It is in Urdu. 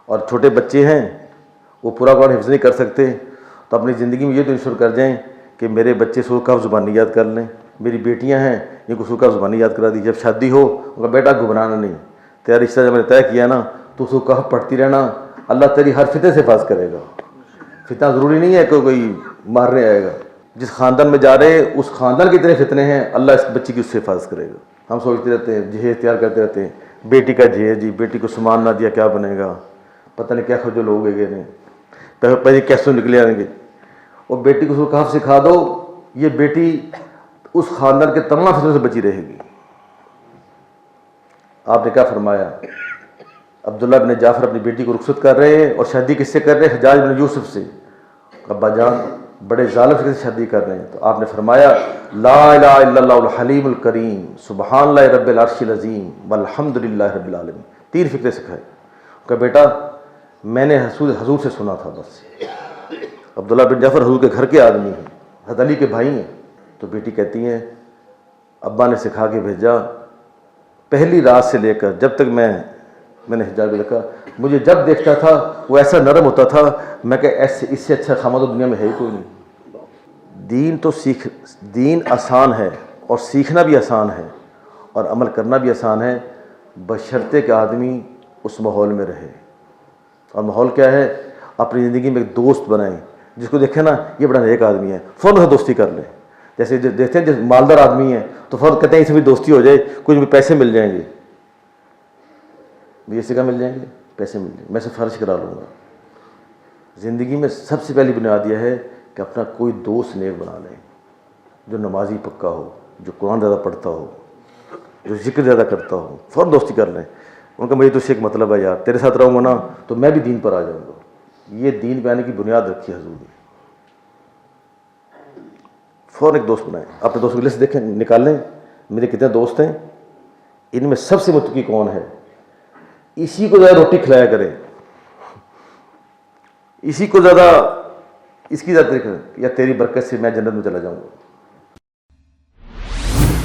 اور چھوٹے بچے ہیں وہ پورا قرآن حفظ نہیں کر سکتے تو اپنی زندگی میں یہ تو انشور کر جائیں کہ میرے بچے سورہ کہف زبانی یاد کر لیں. میری بیٹیاں ہیں ان کو سورہ کہف زبانی یاد کرا دی. جب شادی ہو ان کا بیٹا گھبرانا نہیں, تیرا رشتہ جب میں نے طے کیا نا تو سورہ کہف پڑھتی رہنا, اللہ تیری ہر فتنے سے حفاظ کرے گا. فتنہ ضروری نہیں ہے کہ کوئی مارنے آئے گا, جس خاندان میں جا رہے اس خاندان کے اتنے فتنے ہیں, اللہ اس بچی کی اس سے حفاظ کرے گا. ہم سوچتے رہتے ہیں, جہیز تیار کرتے رہتے ہیں, بیٹی کا جہیز جی, بیٹی کو سامان نہ دیا کیا بنے گا, پتہ نہیں کیا جو لوگ گئے ہیں پہلے کیسے نکلے آئیں گے. اور بیٹی کو سورہ کہف سکھا دو, یہ بیٹی اس خاندان کے تمام فتنوں سے بچی رہے گی. آپ نے کیا فرمایا, عبداللہ بن جعفر اپنی بیٹی کو رخصت کر رہے ہیں اور شادی کس سے کر رہے ہیں, حجاج بن یوسف سے. ابا جان بڑے ظالم سے شادی کر رہے ہیں, تو آپ نے فرمایا لا الہ الا اللہ الحلیم الکریم سبحان اللہ رب العرش العظیم والحمد للہ رب العالمین. 3 فقرے سکھائے. کہ بیٹا میں نے حضور سے سنا تھا بس. عبداللہ بن جعفر حضور کے گھر کے آدمی ہیں, حضرت علی کے بھائی ہیں. تو بیٹی کہتی ہیں ابا نے سکھا کے بھیجا, پہلی رات سے لے کر جب تک میں نے حجاب رکھا, مجھے جب دیکھتا تھا وہ ایسا نرم ہوتا تھا, میں کہ ایسے اس سے اچھا خامد تو دنیا میں ہے ہی کوئی نہیں. دین تو دین آسان ہے اور سیکھنا بھی آسان ہے اور عمل کرنا بھی آسان ہے, بشرطے کہ آدمی اس ماحول میں رہے. اور ماحول کیا ہے, اپنی زندگی میں ایک دوست بنائیں جس کو دیکھیں نا یہ بڑا نیک آدمی ہے, فوراً سے دوستی کر لیں. جیسے دیکھتے ہیں جس مالدار آدمی ہے تو فوراً کہتے ہیں اس سے بھی دوستی ہو جائے, کچھ بھی پیسے مل جائیں گے, یہ سے کیا مل جائیں گے, پیسے مل جائیں گے, میں سے فرض کرا لوں گا. زندگی میں سب سے پہلی بنیاد یہ ہے کہ اپنا کوئی دوست نیک بنا لیں, جو نمازی پکا ہو, جو قرآن زیادہ پڑھتا ہو, جو ذکر زیادہ کرتا ہو, فوراً دوستی کر لیں. ان کا مجھے تو اس سے ایک مطلب ہے یار, تیرے ساتھ رہوں گا نا تو میں بھی دین پر آ جاؤں گا. یہ دین پہ آنے کی بنیاد رکھی حضور نے. فوراً ایک دوست بنائیں. اپنے دوستوں کی لسٹ دیکھیں, نکال لیں میرے کتنے دوست ہیں, ان میں سب سے متقی کون ہے, اسی کو زیادہ روٹی کھلایا کریں, اسی کو زیادہ اس کی زیادہ کریں, یا تیری برکت سے میں جنت میں چلا جاؤں گا.